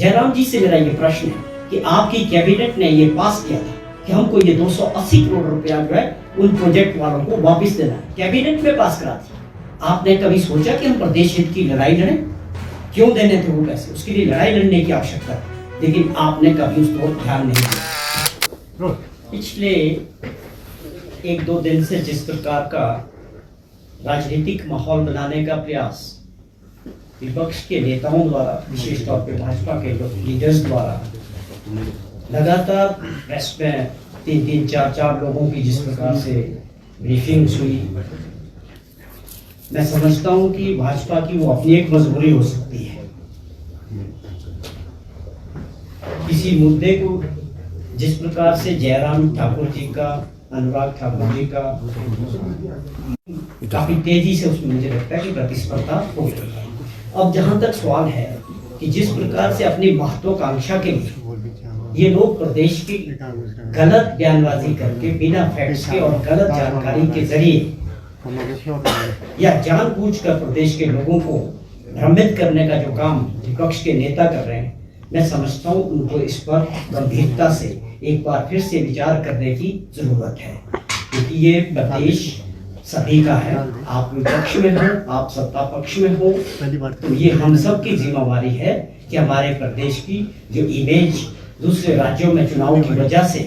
जयराम जी से मेरा ये प्रश्न है कि आपकी कैबिनेट ने ये पास किया था कि हमको ये 280 करोड़ रुपया जो है उन प्रोजेक्ट वालों को वापस देना है। कैबिनेट में पास करा थी। आपने कभी सोचा कि हम प्रदेश हित की लड़ाई लड़ें? क्यों देने थे वो पैसे? उसके लिए लड़ाई लड़ने की आवश्यकता है, लेकिन आपने कभी उसको ध्यान नहीं दिया। पिछले 1-2 दिन से जिस प्रकार का राजनीतिक माहौल बनाने का प्रयास विपक्ष के नेताओं द्वारा, विशेष तौर पे भाजपा के लीडर्स द्वारा लगातार प्रेस में 3-3, 4-4 लोगों की जिस प्रकार से ब्रीफिंग्स हुई, मैं समझता हूं कि भाजपा की वो अपनी एक मजबूरी हो सकती है। किसी मुद्दे को जिस प्रकार से जयराम ठाकुर जी का, अनुराग ठाकुर जी का काफी तेजी से उसमें मुझे लगता है कि प्रतिस्पर्धा हो रही है। अब जहां तक सवाल है कि जिस प्रकार से अपनी महत्वाकांक्षा के लिए ये लोग प्रदेश की गलत बयानबाजी करके बिना फैक्ट्स के और गलत जानकारी के जरिए या जानबूझकर प्रदेश के लोगों को भ्रमित करने का जो काम विपक्ष के नेता कर रहे हैं, मैं समझता हूं उनको इस पर गंभीरता से एक बार फिर से विचार करने की जरूरत है, क्योंकि ये प्रदेश सभी का है। आप विपक्ष में हो, आप सत्ता पक्ष में हो, तो ये हम सब की जिम्मेवारी है कि हमारे प्रदेश की जो इमेज दूसरे राज्यों में चुनाव की वजह से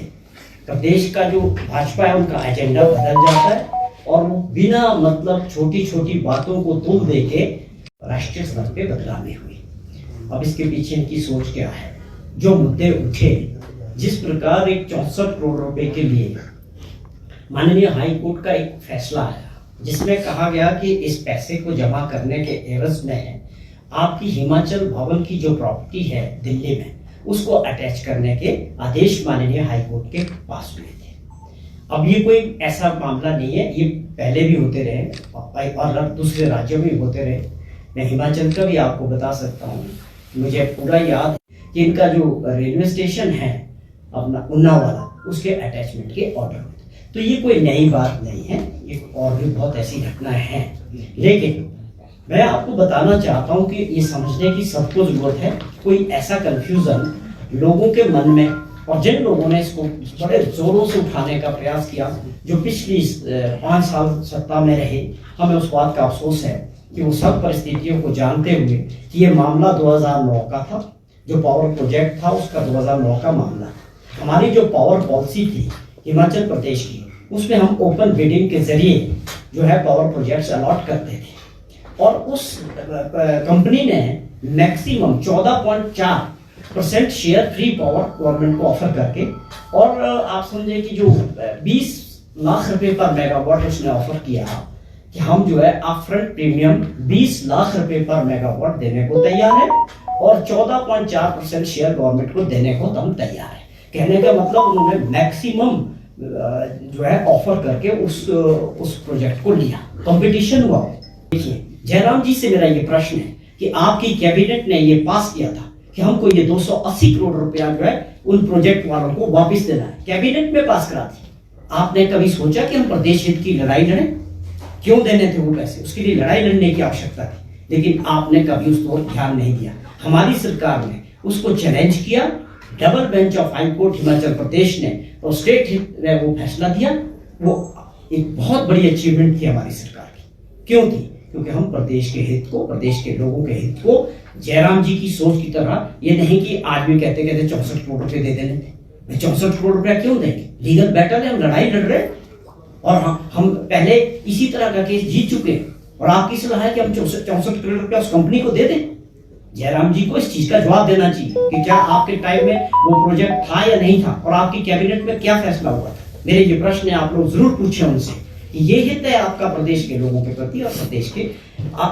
प्रदेश का जो भाजपा है उनका एजेंडा बदल जाता है और वो बिना मतलब छोटी छोटी बातों को तुल दे के राष्ट्रीय स्तर पे बदलाव हुई। अब इसके पीछे इनकी सोच क्या है? जो मुद्दे उठे, जिस प्रकार एक 64 करोड़ रुपए के लिए माननीय हाई कोर्ट का एक फैसला आया जिसमें कहा गया कि इस पैसे को जमा करने के एवज में आपकी हिमाचल भवन की जो प्रॉपर्टी है दिल्ली में, उसको अटैच करने के आदेश माननीय हाई कोर्ट के पास हुए थे। अब ये कोई ऐसा मामला नहीं है, ये पहले भी होते रहे और दूसरे राज्यों में भी होते रहे। मैं हिमाचल का भी आपको बता सकता हूँ, मुझे पूरा याद है कि इनका जो रेलवे स्टेशन है अपना उन्ना वाला, उसके अटैचमेंट के ऑर्डर में। तो ये कोई नई बात नहीं है, ये और भी बहुत ऐसी घटनाएं हैं, लेकिन मैं आपको बताना चाहता हूं कि ये समझने की सबको जरूरत है। कोई ऐसा कंफ्यूजन लोगों के मन में, और जिन लोगों ने इसको बड़े जोरों से उठाने का प्रयास किया, जो पिछली 5 साल सत्ता में रहे, हमें उस बात का अफसोस है कि वो सब परिस्थितियों को जानते हुए कि ये मामला 2009 का था, जो पावर प्रोजेक्ट था उसका 2009 का मामला। हमारी जो पावर पॉलिसी थी हिमाचल प्रदेश की, उसमें हम ओपन बिडिंग के जरिए जो है पावर प्रोजेक्ट्स अलॉट करते थे और उस कंपनी ने maximum 14.4% share free power government को ऑफर करके, और आप समझे कि जो 20 लाख रुपए पर मेगावाट उसने ऑफर किया कि हम जो है अपफ्रंट प्रीमियम 20 लाख रुपए पर मेगावाट देने को तैयार है और 14.4% शेयर गवर्नमेंट को देने को हम तैयार है। कहने का मतलब उन्होंने मैक्सिमम जो है ऑफर करके उस प्रोजेक्ट को लिया, कंपटीशन हुआ। देखिए, जयराम जी से मेरा ये प्रश्न है कि आपकी कैबिनेट ने ये पास किया था कि हमको ये 280 करोड़ रुपया जो है उन प्रोजेक्ट वालों को वापस देना है। कैबिनेट में पास करा थी। आपने कभी सोचा कि हम प्रदेश हित की लड़ाई लड़ें? क्यों देने थे वो पैसे? उसके लिए लड़ाई लड़ने की आवश्यकता थी, लेकिन आपने कभी उसको ध्यान नहीं दिया। हमारी सरकार ने उसको चैलेंज किया, double bench of high court Himachal Pradesh ने और स्टेट हित ने वो फैसला दिया। वो एक बहुत बड़ी अचीवमेंट थी हमारी सरकार की। क्यों थी? क्योंकि हम प्रदेश के हित को, प्रदेश के लोगों के हित को जयराम जी की सोच की तरह, ये नहीं कि आज भी कहते 64 करोड़ रुपए दे देने। 64 करोड़ रुपया क्यों देंगे? लीगल बैटल है, हम लड़ाई लड़ रहे हैं और हम पहले इसी तरह का केस जीत चुके हैं और आपकी सलाह है कि हम 64 करोड़ रुपया उस कंपनी को दे दें। जयराम जी को इस चीज का जवाब देना चाहिए कि क्या आपके टाइम में वो प्रोजेक्ट था या नहीं था और आपकी कैबिनेट में क्या फैसला हुआ था। मेरे ये प्रश्न है, आप लोग जरूर पूछें उनसे कि ये हित है आपका प्रदेश के लोगों के प्रति और प्रदेश के आप